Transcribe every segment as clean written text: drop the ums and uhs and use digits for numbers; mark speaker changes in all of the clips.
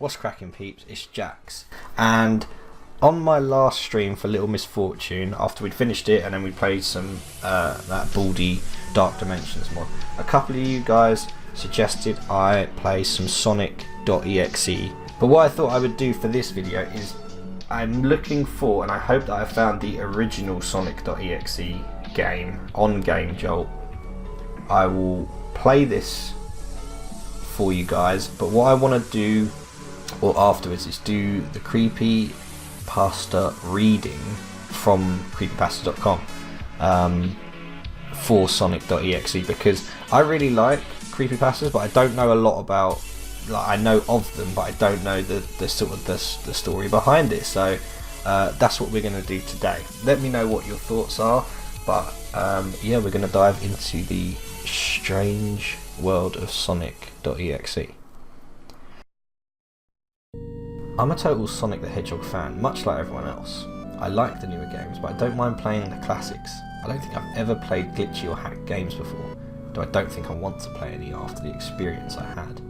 Speaker 1: What's cracking, peeps? It's Jax, and on my last stream for Little Misfortune, after we'd finished it and then we played some that Baldy Dark Dimensions mod, a couple of you guys suggested I play some Sonic.Exe. But what I thought I would do for this video is I'm looking for, and I hope that I found the original Sonic.Exe game on Game Jolt. I will play this for you guys, but what I want to do afterwards is do the Creepypasta Reading from Creepypasta.com for Sonic.Exe, because I really like creepypastas, but I don't know a lot about, like, I know of them, but I don't know the sort of the story behind it. So that's what we're going to do today. Let me know what your thoughts are, but yeah, we're going to dive into the strange world of Sonic.Exe. I'm a total Sonic the Hedgehog fan, much like everyone else. I like the newer games, but I don't mind playing the classics. I don't think I've ever played glitchy or hacked games before, though I don't think I want to play any after the experience I had.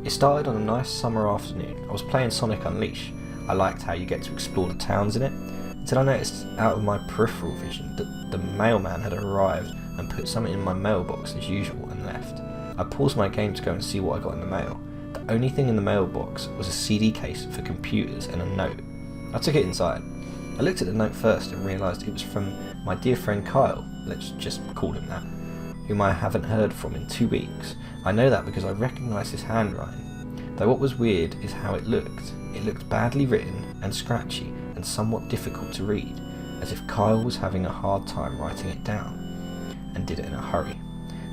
Speaker 1: It started on a nice summer afternoon. I was playing Sonic Unleashed. I liked how you get to explore the towns in it, until I noticed out of my peripheral vision that the mailman had arrived and put something in my mailbox as usual and left. I paused my game to go and see what I got in the mail. The only thing in the mailbox was a CD case for computers and a note. I took it inside. I looked at the note first and realised it was from my dear friend Kyle, let's just call him that, whom I haven't heard from in 2 weeks. I know that because I recognised his handwriting, though what was weird is how it looked. It looked badly written and scratchy and somewhat difficult to read, as if Kyle was having a hard time writing it down, and did it in a hurry.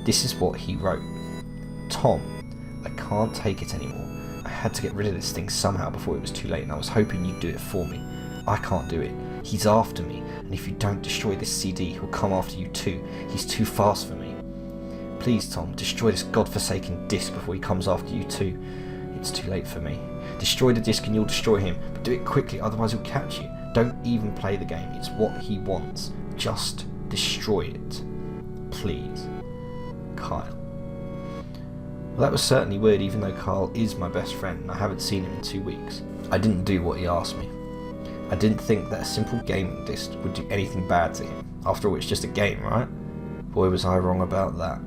Speaker 1: This is what he wrote. Tom, I can't take it anymore. I had to get rid of this thing somehow before it was too late, and I was hoping you'd do it for me. I can't do it. He's after me, and if you don't destroy this CD, he'll come after you too. He's too fast for me. Please, Tom, destroy this godforsaken disc before he comes after you too. It's too late for me. Destroy the disc and you'll destroy him, but do it quickly, otherwise he'll catch you. Don't even play the game. It's what he wants. Just destroy it. Please. Kyle. Well, that was certainly weird, even though Kyle is my best friend and I haven't seen him in 2 weeks. I didn't do what he asked me. I didn't think that a simple gaming disc would do anything bad to him. After all, it's just a game, right? Boy, was I wrong about that.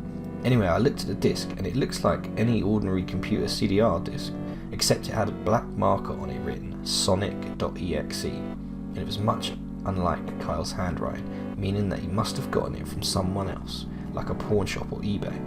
Speaker 1: Anyway, I looked at the disc and it looks like any ordinary computer CDR disc, except it had a black marker on it written Sonic.Exe, and it was much unlike Kyle's handwriting, meaning that he must have gotten it from someone else, like a pawn shop or eBay.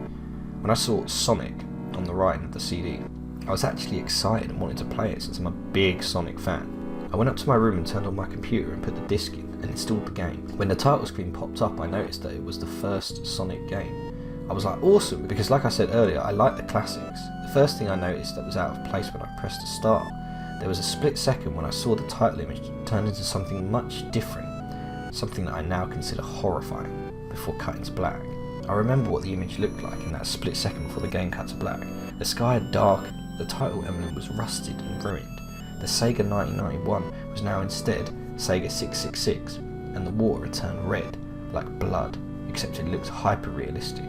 Speaker 1: When I saw Sonic on the right of the CD, I was actually excited and wanted to play it since I'm a big Sonic fan. I went up to my room and turned on my computer and put the disc in and installed the game. When the title screen popped up, I noticed that it was the first Sonic game. I was like, awesome, because like I said earlier, I like the classics. The first thing I noticed that was out of place when I pressed start, there was a split second when I saw the title image turn into something much different, something that I now consider horrifying, before cutting to black. I remember what the image looked like in that split second before the game cut to black. The sky had darkened, the title emblem was rusted and ruined. The Sega 1991 was now instead Sega 666, and the water had turned red, like blood, except it looked hyper-realistic.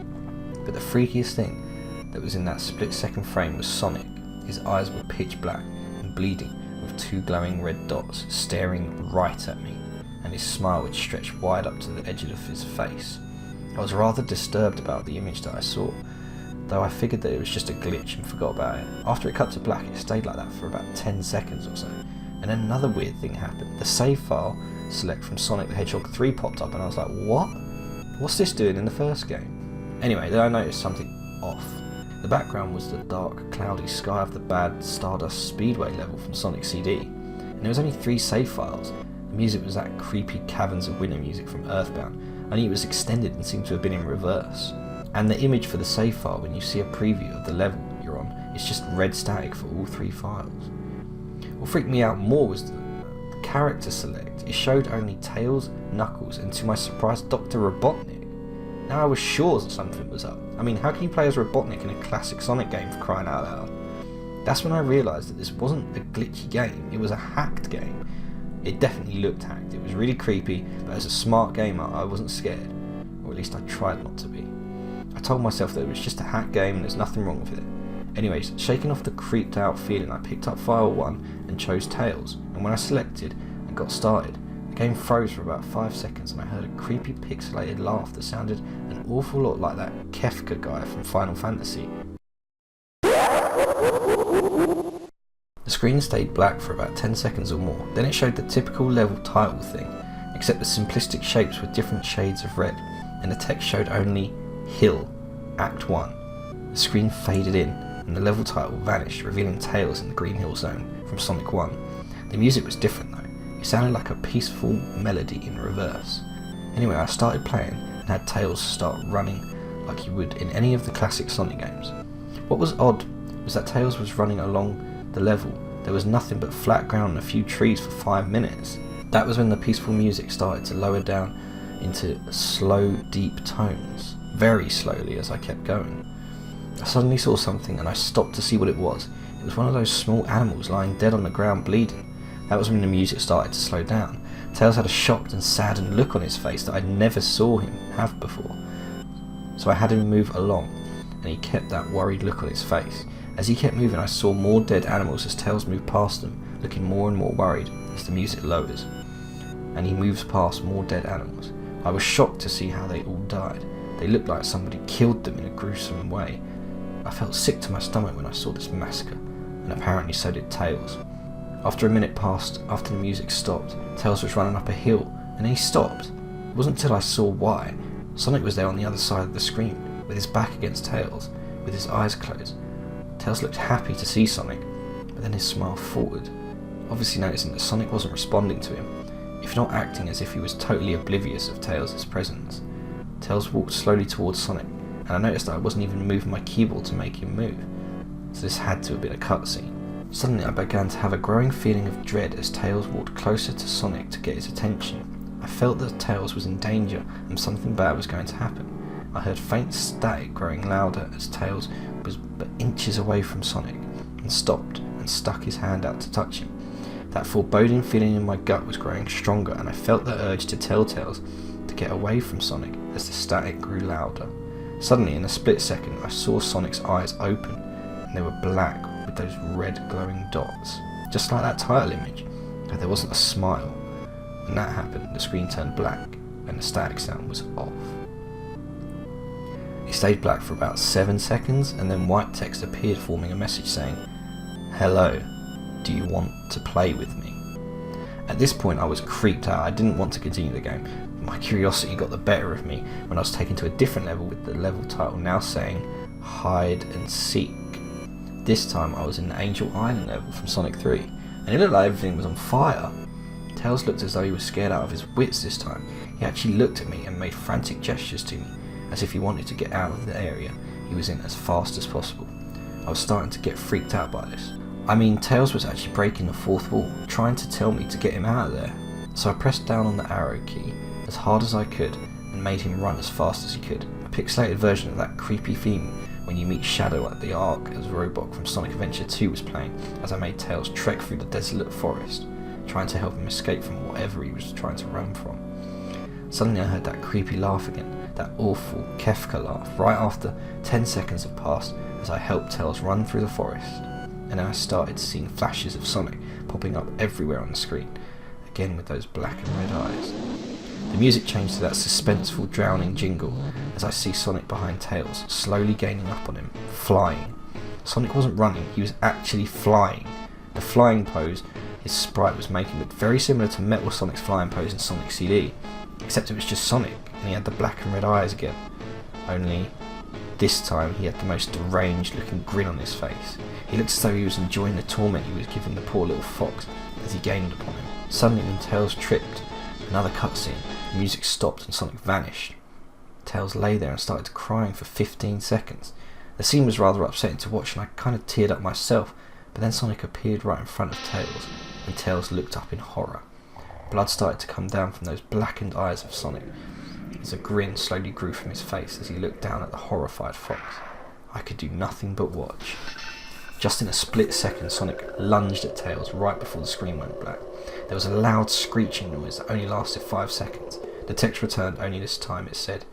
Speaker 1: But the freakiest thing that was in that split-second frame was Sonic. His eyes were pitch black and bleeding, with 2 glowing red dots staring right at me, and his smile had stretched wide up to the edge of his face. I was rather disturbed about the image that I saw, though I figured that it was just a glitch and forgot about it. After it cut to black, it stayed like that for about 10 seconds or so, and then another weird thing happened. The save file select from Sonic the Hedgehog 3 popped up, and I was like, what? What's this doing in the first game? Anyway, then I noticed something off. The background was the dark, cloudy sky of the bad Stardust Speedway level from Sonic CD, and there was only 3 save files. The music was that creepy Caverns of Winter music from Earthbound, only it was extended and seemed to have been in reverse. And the image for the save file, when you see a preview of the level you're on, it's just red static for all 3 files. What freaked me out more was the character select. It showed only Tails, Knuckles, and to my surprise, Dr. Robotnik. Now I was sure that something was up. I mean, how can you play as Robotnik in a classic Sonic game, for crying out loud? That's when I realised that this wasn't a glitchy game, it was a hacked game. It definitely looked hacked, it was really creepy, but as a smart gamer I wasn't scared, or at least I tried not to be. I told myself that it was just a hacked game and there's nothing wrong with it. Anyways, shaking off the creeped out feeling, I picked up File 1 and chose Tails, and when I selected and got started, the game froze for about 5 seconds and I heard a creepy pixelated laugh that sounded an awful lot like that Kefka guy from Final Fantasy. The screen stayed black for about 10 seconds or more, then it showed the typical level title thing, except the simplistic shapes with different shades of red, and the text showed only Hill, Act 1. The screen faded in, and the level title vanished, revealing Tails in the Green Hill Zone from Sonic 1. The music was different though, it sounded like a peaceful melody in reverse. Anyway, I started playing and had Tails start running like you would in any of the classic Sonic games. What was odd was that Tails was running along the level. There was nothing but flat ground and a few trees for 5 minutes. That was when the peaceful music started to lower down into slow, deep tones, very slowly as I kept going. I suddenly saw something and I stopped to see what it was. It was one of those small animals lying dead on the ground bleeding. That was when the music started to slow down. Tails had a shocked and saddened look on his face that I never saw him have before. So I had him move along, and he kept that worried look on his face. As he kept moving, I saw more dead animals as Tails moved past them, looking more and more worried as the music lowers, and he moves past more dead animals. I was shocked to see how they all died. They looked like somebody killed them in a gruesome way. I felt sick to my stomach when I saw this massacre, and apparently so did Tails. After a minute passed, after the music stopped, Tails was running up a hill, and then he stopped. It wasn't until I saw why. Sonic was there on the other side of the screen, with his back against Tails, with his eyes closed. Tails looked happy to see Sonic, but then his smile faltered, obviously noticing that Sonic wasn't responding to him, if not acting as if he was totally oblivious of Tails' presence. Tails walked slowly towards Sonic, and I noticed that I wasn't even moving my keyboard to make him move, so this had to have been a cutscene. Suddenly I began to have a growing feeling of dread as Tails walked closer to Sonic to get his attention. I felt that Tails was in danger and something bad was going to happen. I heard faint static growing louder as Tails was but inches away from Sonic, and stopped and stuck his hand out to touch him. That foreboding feeling in my gut was growing stronger, and I felt the urge to tell Tails to get away from Sonic as the static grew louder. Suddenly, in a split second, I saw Sonic's eyes open, and they were black with those red glowing dots, just like that title image, but there wasn't a smile. When that happened, the screen turned black, and the static sound was off. It stayed black for about 7 seconds, and then white text appeared forming a message saying, "Hello, do you want to play with me?" At this point I was creeped out. I didn't want to continue the game. My curiosity got the better of me when I was taken to a different level with the level title now saying Hide and Seek. This time I was in the Angel Island level from Sonic 3, and it looked like everything was on fire. Tails looked as though he was scared out of his wits this time. He actually looked at me and made frantic gestures to me, as if he wanted to get out of the area he was in as fast as possible. I was starting to get freaked out by this. I mean, Tails was actually breaking the fourth wall, trying to tell me to get him out of there. So I pressed down on the arrow key as hard as I could and made him run as fast as he could. A pixelated version of that creepy theme when you meet Shadow at the Ark as Robot from Sonic Adventure 2 was playing as I made Tails trek through the desolate forest, trying to help him escape from whatever he was trying to run from. Suddenly I heard that creepy laugh again, that awful Kefka laugh, right after 10 seconds had passed as I helped Tails run through the forest. And then I started seeing flashes of Sonic popping up everywhere on the screen, again with those black and red eyes. The music changed to that suspenseful drowning jingle as I see Sonic behind Tails, slowly gaining up on him, flying. Sonic wasn't running, he was actually flying. The flying pose his sprite was making looked very similar to Metal Sonic's flying pose in Sonic CD, except it was just Sonic, and he had the black and red eyes again. Only this time he had the most deranged looking grin on his face. He looked as though he was enjoying the torment he was giving the poor little fox as he gained upon him. Suddenly when Tails tripped, another cutscene, the music stopped and Sonic vanished. Tails lay there and started crying for 15 seconds. The scene was rather upsetting to watch and I kind of teared up myself, but then Sonic appeared right in front of Tails and Tails looked up in horror. Blood started to come down from those blackened eyes of Sonic as a grin slowly grew from his face as he looked down at the horrified fox. I could do nothing but watch. Just in a split second, Sonic lunged at Tails right before the screen went black. There was a loud screeching noise that only lasted 5 seconds. The text returned, only this time it said,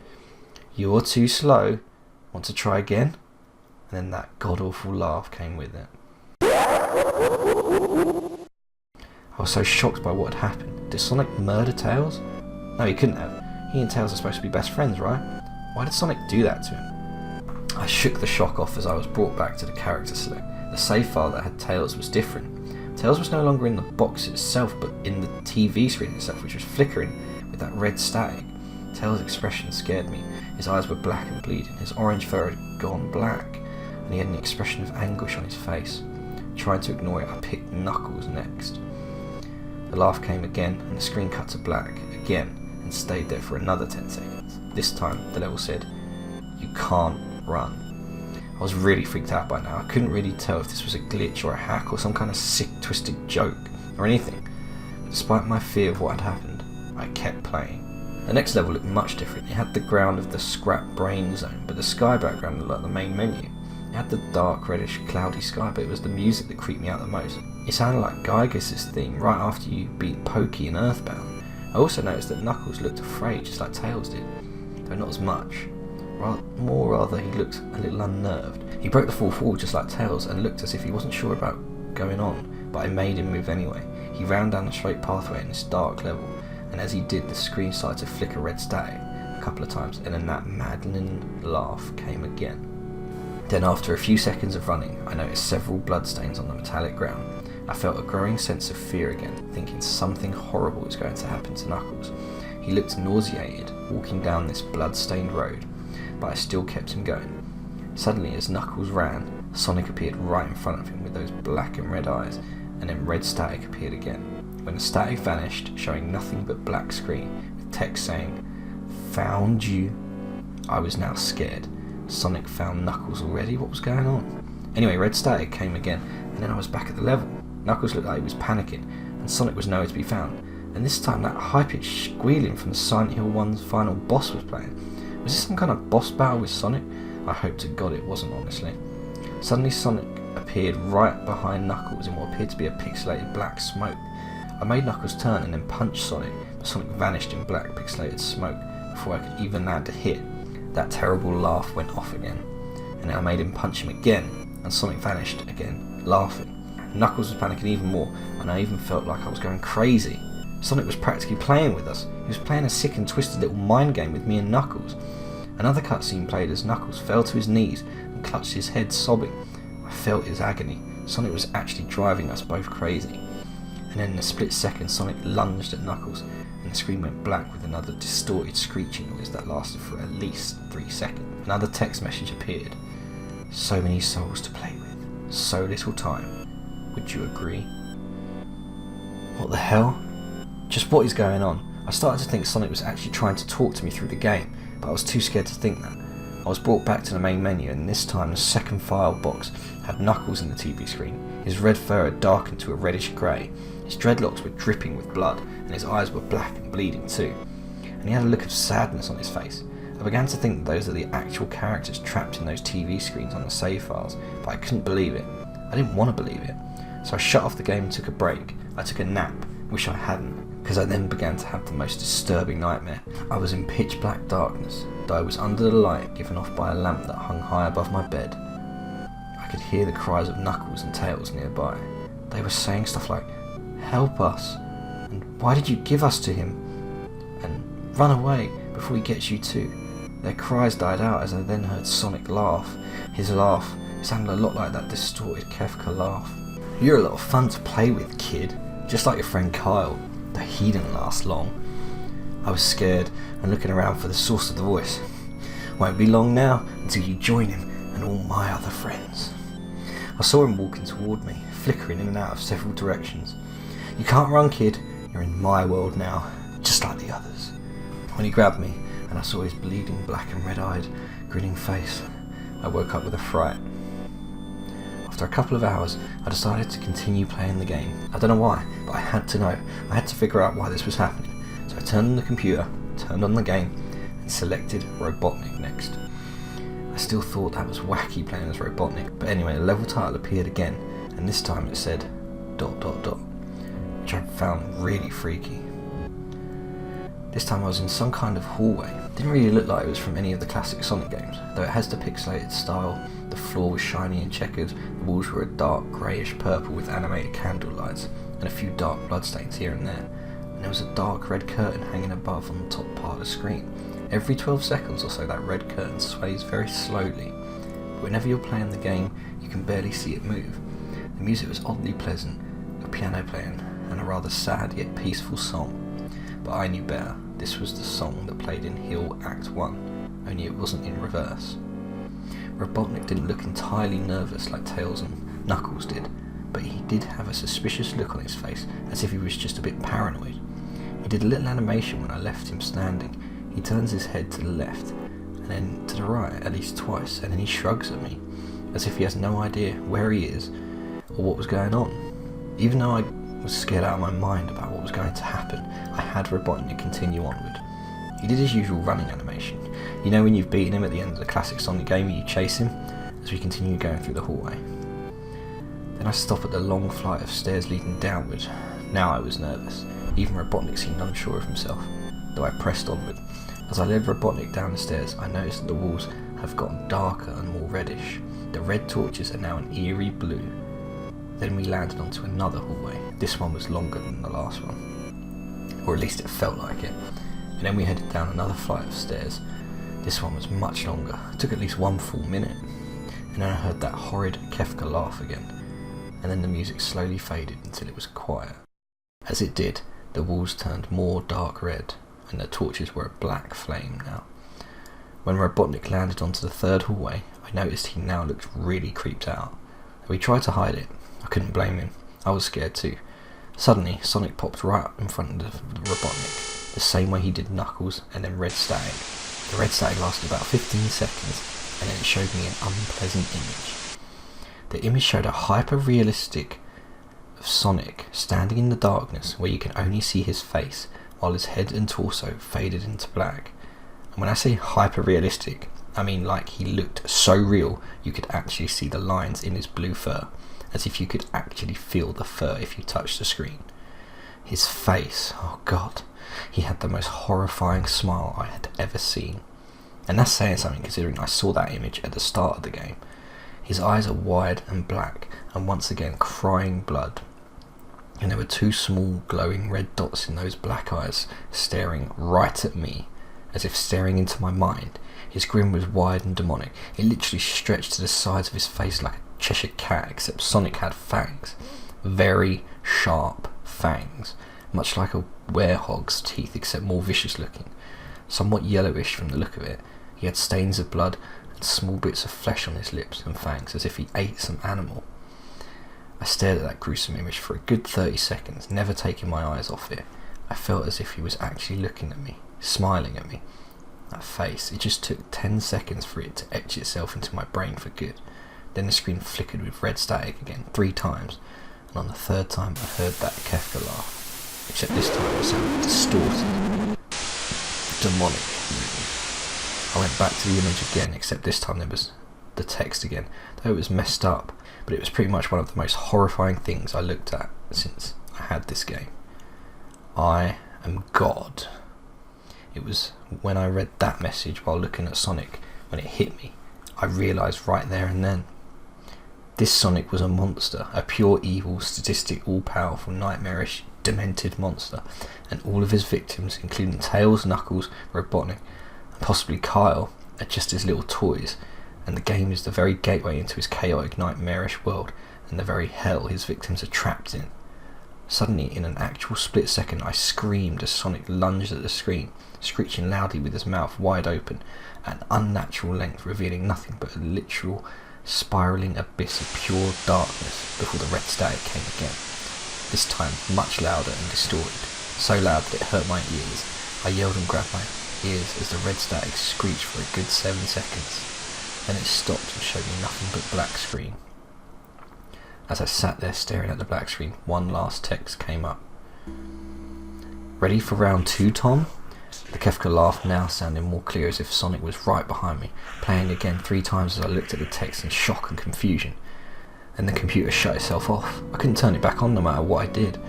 Speaker 1: "You're too slow. Want to try again?" and then that god-awful laugh came with it. I was so shocked by what had happened. Did Sonic murder Tails? No, he couldn't have. He and Tails are supposed to be best friends, right? Why did Sonic do that to him? I shook the shock off as I was brought back to the character select. The save file that had Tails was different. Tails was no longer in the box itself, but in the TV screen itself, which was flickering with that red static. Tails' expression scared me. His eyes were black and bleeding, his orange fur had gone black, and he had an expression of anguish on his face. Trying to ignore it, I picked Knuckles next. The laugh came again, and the screen cut to black again, and stayed there for another 10 seconds. This time, the level said, "You can't run." I was really freaked out by now. I couldn't really tell if this was a glitch or a hack or some kind of sick, twisted joke or anything. Despite my fear of what had happened, I kept playing. The next level looked much different. It had the ground of the scrap brain zone, but the sky background looked like the main menu. It had the dark, reddish, cloudy sky, but it was the music that creeped me out the most. It sounded like Gygas's theme right after you beat Pokey in Earthbound. I also noticed that Knuckles looked afraid, just like Tails did, though not as much. Rather, he looked a little unnerved. He broke the fourth wall just like Tails and looked as if he wasn't sure about going on, but I made him move anyway. He ran down the straight pathway in this dark level, and as he did, the screen started to flicker red static a couple of times, and then that maddening laugh came again. Then after a few seconds of running, I noticed several bloodstains on the metallic ground. I felt a growing sense of fear again, thinking something horrible was going to happen to Knuckles. He looked nauseated, walking down this blood-stained road, but I still kept him going. Suddenly, as Knuckles ran, Sonic appeared right in front of him with those black and red eyes, and then red static appeared again. When the static vanished, showing nothing but black screen, with text saying, "Found you," I was now scared. Sonic found Knuckles already? What was going on? Anyway, red static came again, and then I was back at the level. Knuckles looked like he was panicking, and Sonic was nowhere to be found. And this time that high-pitched squealing from the Silent Hill 1's final boss was playing. Was this some kind of boss battle with Sonic? I hope to God it wasn't, honestly. Suddenly Sonic appeared right behind Knuckles in what appeared to be a pixelated black smoke. I made Knuckles turn and then punch Sonic, but Sonic vanished in black pixelated smoke before I could even land a hit. That terrible laugh went off again, and I made him punch him again, and Sonic vanished again, laughing. Knuckles was panicking even more, and I even felt like I was going crazy. Sonic was practically playing with us. He was playing a sick and twisted little mind game with me and Knuckles. Another cutscene played as Knuckles fell to his knees and clutched his head, sobbing. I felt his agony. Sonic was actually driving us both crazy. And then in a split second, Sonic lunged at Knuckles, and the screen went black with another distorted screeching noise that lasted for at least 3 seconds. Another text message appeared. "So many souls to play with, so little time. Would you agree?" What the hell? Just what is going on? I started to think Sonic was actually trying to talk to me through the game, but I was too scared to think that. I was brought back to the main menu, and this time the second file box had Knuckles in the TV screen. His red fur had darkened to a reddish grey, his dreadlocks were dripping with blood, and his eyes were black and bleeding too. And he had a look of sadness on his face. I began to think that those are the actual characters trapped in those TV screens on the save files, but I couldn't believe it. I didn't want to believe it. So I shut off the game and took a break. I took a nap, wish I hadn't, because I then began to have the most disturbing nightmare. I was in pitch black darkness, though I was under the light given off by a lamp that hung high above my bed. I could hear the cries of Knuckles and Tails nearby. They were saying stuff like, "Help us," and "Why did you give us to him?" and "Run away before he gets you too." Their cries died out as I then heard Sonic laugh. His laugh sounded a lot like that distorted Kefka laugh. "You're a lot of fun to play with, kid. Just like your friend Kyle, though he didn't last long." I was scared and looking around for the source of the voice. "Won't be long now until you join him and all my other friends." I saw him walking toward me, flickering in and out of several directions. "You can't run, kid. You're in my world now, just like the others." When he grabbed me and I saw his bleeding black and red-eyed, grinning face, I woke up with a fright. After a couple of hours, I decided to continue playing the game. I don't know why, but I had to know. I had to figure out why this was happening. So I turned on the computer, turned on the game, and selected Robotnik next. I still thought that was wacky playing as Robotnik, but anyway, the level title appeared again, and this time it said ... which I found really freaky. This time I was in some kind of hallway. It didn't really look like it was from any of the classic Sonic games, though it has the pixelated style. The floor was shiny and checkered, the walls were a dark greyish purple with animated candle lights, and a few dark bloodstains here and there, and there was a dark red curtain hanging above on the top part of the screen. Every 12 seconds or so that red curtain sways very slowly, but whenever you're playing the game you can barely see it move. The music was oddly pleasant, a piano playing, and a rather sad yet peaceful song. But I knew better. This was the song that played in Hill Act 1, only it wasn't in reverse. Robotnik didn't look entirely nervous like Tails and Knuckles did, but he did have a suspicious look on his face, as if he was just a bit paranoid. He did a little animation when I left him standing. He turns his head to the left, and then to the right at least twice, and then he shrugs at me, as if he has no idea where he is or what was going on. Even though I was scared out of my mind about what was going to happen, I had Robotnik continue onward. He did his usual running animation. You know when you've beaten him at the end of the classic Sonic game and you chase him, as we continue going through the hallway. Then I stop at the long flight of stairs leading downward. Now I was nervous. Even Robotnik seemed unsure of himself, though I pressed onward. As I led Robotnik down the stairs, I noticed that the walls have gotten darker and more reddish. The red torches are now an eerie blue. Then we landed onto another hallway. This one was longer than the last one, or at least it felt like it. And then we headed down another flight of stairs. This one was much longer. It took at least 1 full minute. And then I heard that horrid Kefka laugh again. And then the music slowly faded until it was quiet. As it did, the walls turned more dark red, and the torches were a black flame now. When Robotnik landed onto the third hallway, I noticed he now looked really creeped out. We tried to hide it. I couldn't blame him. I was scared too. Suddenly, Sonic popped right up in front of the Robotnik, the same way he did Knuckles and then Red Static. The Red Static lasted about 15 seconds, and then it showed me an unpleasant image. The image showed a hyper-realistic of Sonic standing in the darkness where you can only see his face, while his head and torso faded into black. And when I say hyper-realistic, I mean like he looked so real you could actually see the lines in his blue fur, as if you could actually feel the fur if you touched the screen. His face, oh god, he had the most horrifying smile I had ever seen. And that's saying something considering I saw that image at the start of the game. His eyes are wide and black, and once again crying blood. And there were 2 small glowing red dots in those black eyes, staring right at me, as if staring into my mind. His grin was wide and demonic. It literally stretched to the sides of his face like a Cheshire cat, except Sonic had fangs. Very sharp fangs, much like a werehog's teeth, except more vicious looking. Somewhat yellowish from the look of it. He had stains of blood and small bits of flesh on his lips and fangs, as if he ate some animal. I stared at that gruesome image for a good 30 seconds, never taking my eyes off it. I felt as if he was actually looking at me, smiling at me. That face, it just took 10 seconds for it to etch itself into my brain for good. Then the screen flickered with red static again 3 times, and on the 3rd time I heard that Kefka laugh, except this time it sounded distorted, demonic even. I went back to the image again, except this time there was the text again, though it was messed up, but it was pretty much one of the most horrifying things I looked at since I had this game. I am God. It was when I read that message while looking at Sonic, when it hit me, I realised right there and then. This Sonic was a monster, a pure evil, sadistic, all-powerful, nightmarish, demented monster, and all of his victims, including Tails, Knuckles, Robotnik, and possibly Kyle, are just his little toys, and the game is the very gateway into his chaotic, nightmarish world, and the very hell his victims are trapped in. Suddenly, in an actual split second, I screamed as Sonic lunged at the screen, screeching loudly with his mouth wide open, at an unnatural length, revealing nothing but a literal, spiralling abyss of pure darkness before the red static came again. This time, much louder and distorted, so loud that it hurt my ears. I yelled and grabbed my ears as the red static screeched for a good 7 seconds. Then it stopped and showed me nothing but black screen. As I sat there staring at the black screen, one last text came up. "Ready for round 2, Tom?" The Kefka laugh now sounded more clear, as if Sonic was right behind me, playing again 3 times as I looked at the text in shock and confusion. Then the computer shut itself off. I couldn't turn it back on no matter what I did.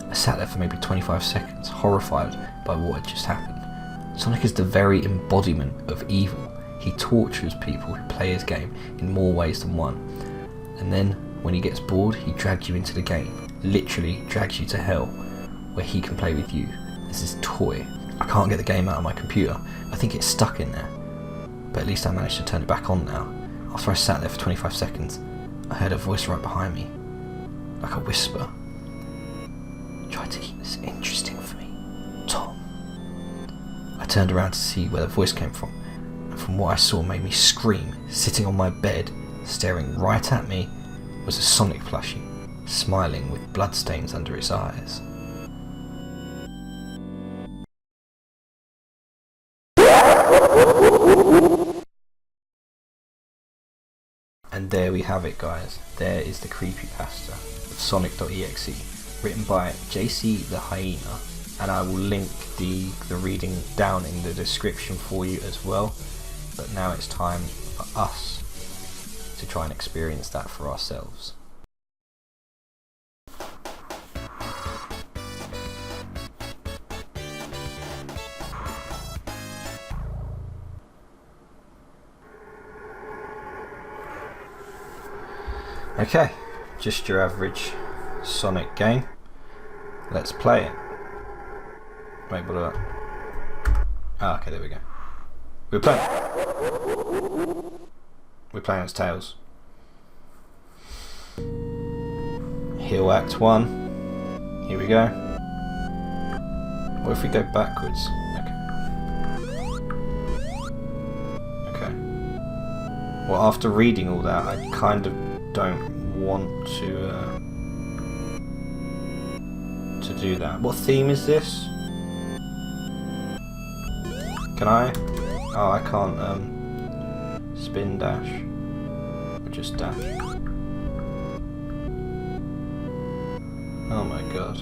Speaker 1: I sat there for maybe 25 seconds, horrified by what had just happened. Sonic is the very embodiment of evil. He tortures people who play his game in more ways than one. And then, when he gets bored, he drags you into the game. Literally drags you to hell, where he can play with you as his toy. I can't get the game out of my computer. I think it's stuck in there. But at least I managed to turn it back on now. After I sat there for 25 seconds, I heard a voice right behind me. Like a whisper. Try to keep this interesting for me, Tom. I turned around to see where the voice came from, and from what I saw made me scream. Sitting on my bed, staring right at me, was a Sonic plushie, smiling with bloodstains under its eyes. And there we have it, guys. There is the creepypasta of Sonic.Exe, written by JC the Hyena, and I will link the reading down in the description for you as well. But now it's time for us to try and experience that for ourselves. Okay, just your average Sonic game. Let's play it. Wait, what about? Ah, okay, there we go. We're playing as Tails. Heal Act 1. Here we go. What if we go backwards? Okay. Well, after reading all that, I kind of don't want to do that. What theme is this? Can I? Oh, I can't spin dash. Or just dash. Oh my god.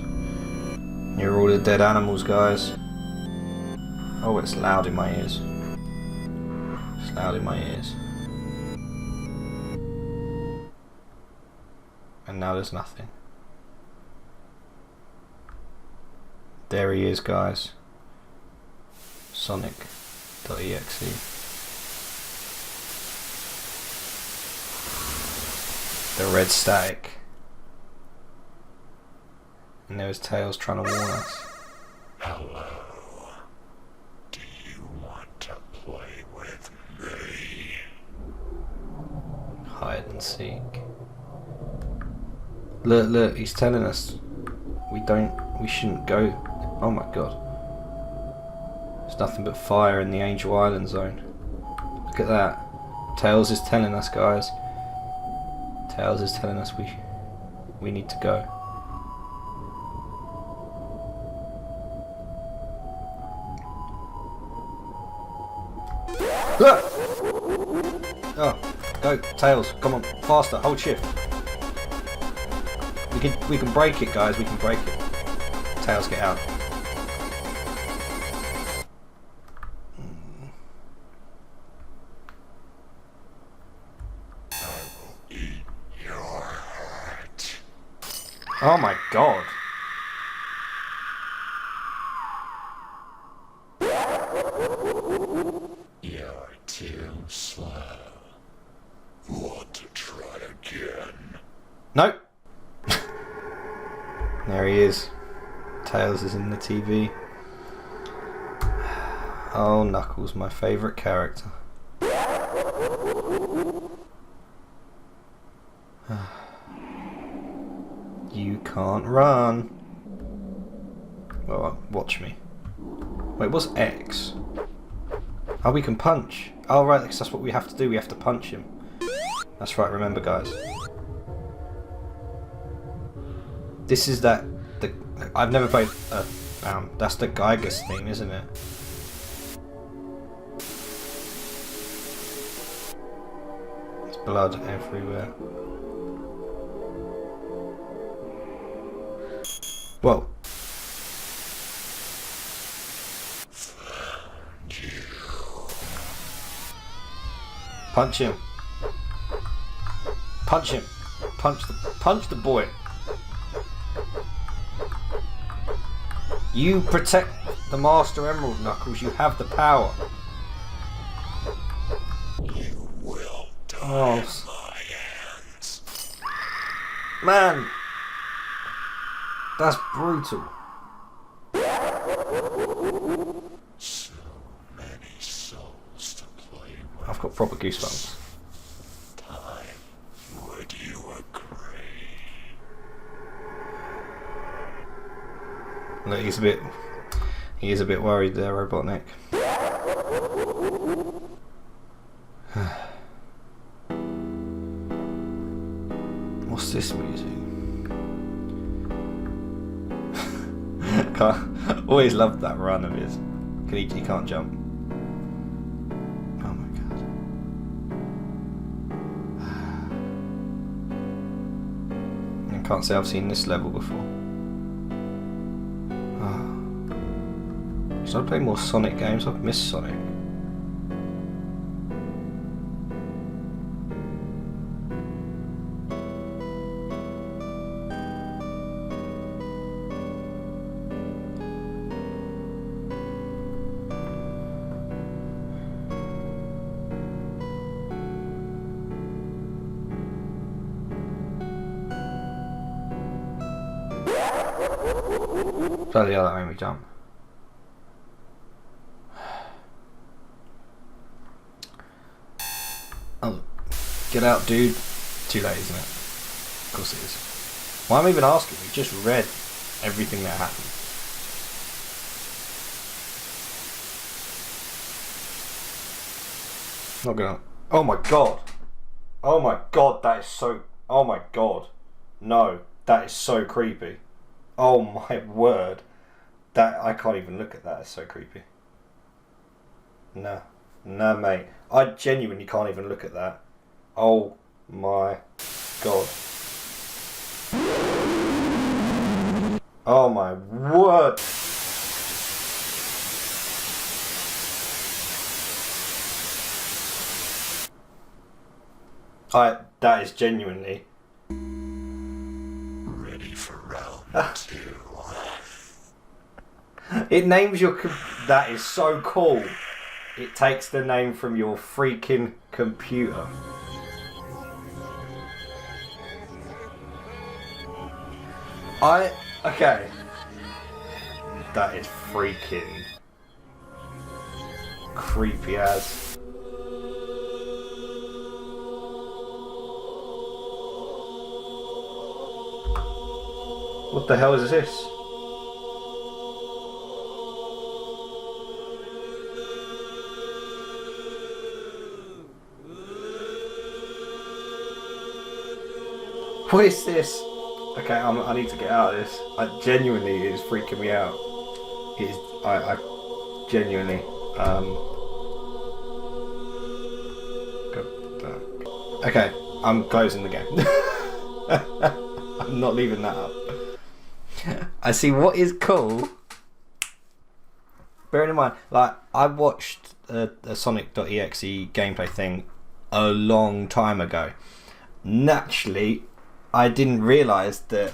Speaker 1: You're all the dead animals, guys. Oh, it's loud in my ears. It's loud in my ears. And now there's nothing. There he is, guys. Sonic.Exe. The red static. And there's Tails trying to warn us.
Speaker 2: Hello. Do you want to play with me?
Speaker 1: Hide and seek. Look, he's telling us we shouldn't go. Oh my god. There's nothing but fire in the Angel Island zone. Look at that. Tails is telling us, guys. Tails is telling us we need to go. Look! Oh, go, Tails, come on, faster, hold shift. We can break it, guys, we can break it. Tails, get out.
Speaker 2: I will eat your heart.
Speaker 1: Oh my god.
Speaker 2: You're too slow. Want to try again?
Speaker 1: Nope. There he is. Tails is in the TV. Oh, Knuckles, my favourite character. You can't run. Well, watch me. Wait, what's X? Oh, we can punch. Oh, right, because that's what we have to do. We have to punch him. That's right, remember, guys. This is that. I've never played. That's the Geiger's theme, isn't it? There's blood everywhere. Whoa. Punch him. Punch him. Punch the boy. You protect. the Master Emerald, Knuckles. You have the power.
Speaker 2: You will die
Speaker 1: Oh,
Speaker 2: in my hands.
Speaker 1: man. That's brutal.
Speaker 2: So many souls to play with.
Speaker 1: I've got proper goosebumps.
Speaker 2: Time. Would you agree?
Speaker 1: Look, he is a bit worried there, Robotnik. What's this music? Always loved that run of his. He can't jump. Oh my god. I can't say I've seen this level before. Should I play more Sonic games? I've missed Sonic. Bloody hell, that made me jump. Oh, get out, dude. Too late, isn't it? Of course it is. Why am I even asking? We just read everything that happened. Not gonna. Oh my god. Oh my god, that is so. Oh my god. No, that is so creepy. Oh my word. That I can't even look at that. It's so creepy. No. No, mate. I genuinely can't even look at that. Oh my god. Oh my word. That is genuinely.
Speaker 2: Ready for round 2.
Speaker 1: It names your. That is so cool. It takes the name from your freaking computer. Okay. That is freaking creepy as. What the hell is this? What is this? Okay, I need to get out of this. Genuinely, it is freaking me out. It is. I genuinely. Okay, I'm closing the game. I'm not leaving that up. I see what is cool. Bearing in mind, like, I watched a Sonic.Exe gameplay thing a long time ago. Naturally, I didn't realise that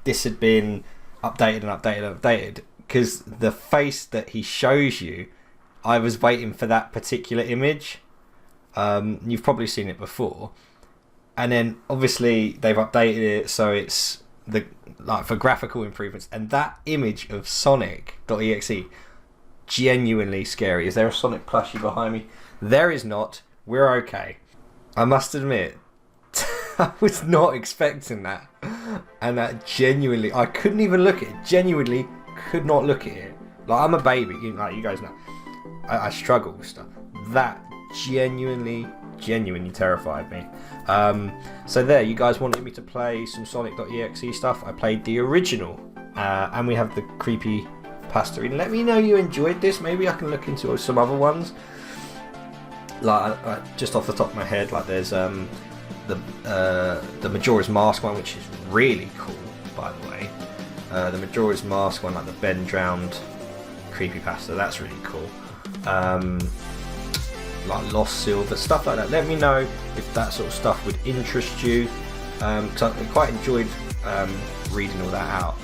Speaker 1: this had been updated and updated and updated, because the face that he shows you, I was waiting for that particular image. You've probably seen it before, and then obviously they've updated it so it's for graphical improvements, and that image of Sonic.Exe, genuinely scary. Is there a Sonic plushie behind me? There is not. We're okay. I must admit, I was not expecting that, and that genuinely, I couldn't even look at it. Genuinely could not look at it. Like, I'm a baby, like you guys know. I struggle with stuff. That genuinely terrified me. So there, you guys wanted me to play some Sonic.Exe stuff. I played the original, and we have the Creepypasta Reading. Let me know you enjoyed this. Maybe I can look into some other ones. Like, just off the top of my head, like there's the Majora's Mask one, which is really cool, by the way. The Majora's Mask one, like the Ben drowned Creepypasta, that's really cool. Like Lost Silver, stuff like that. Let me know if that sort of stuff would interest you, because I quite enjoyed reading all that out.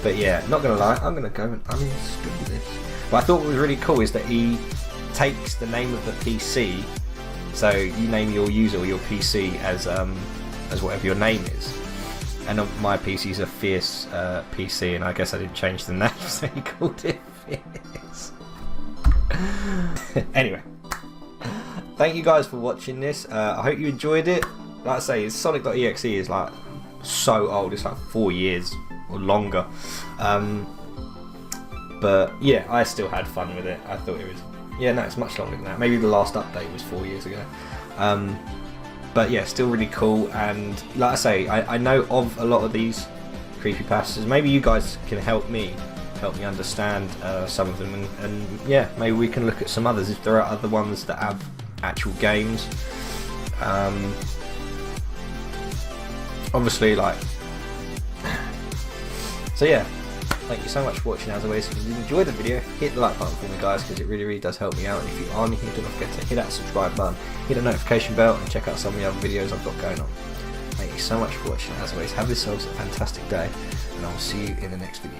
Speaker 1: But yeah, not gonna lie, I'm gonna go and uninstall this. But I thought what was really cool is that he takes the name of the PC, so you name your user or your PC as whatever your name is. And my PC is a Fierce PC, and I guess I didn't change the name, so he called it Fierce. Anyway, thank you guys for watching this. I hope you enjoyed it. Like I say, Sonic.Exe is like so old, it's like 4 years or longer. But yeah, I still had fun with it. I thought it was, yeah, no, it's much longer than that. Maybe the last update was 4 years ago. But yeah, still really cool. And like I say, I know of a lot of these creepypastas. Maybe you guys can help me understand some of them, and yeah, maybe we can look at some others if there are other ones that have actual games. Obviously, like, so yeah, thank you so much for watching. As always, if you enjoyed the video, hit the like button for me, guys, because it really does help me out. And if you are new here, don't forget to hit that subscribe button, hit the notification bell, and check out some of the other videos I've got going on. Thank you so much for watching. As always, have yourselves a fantastic day, and I will see you in the next video.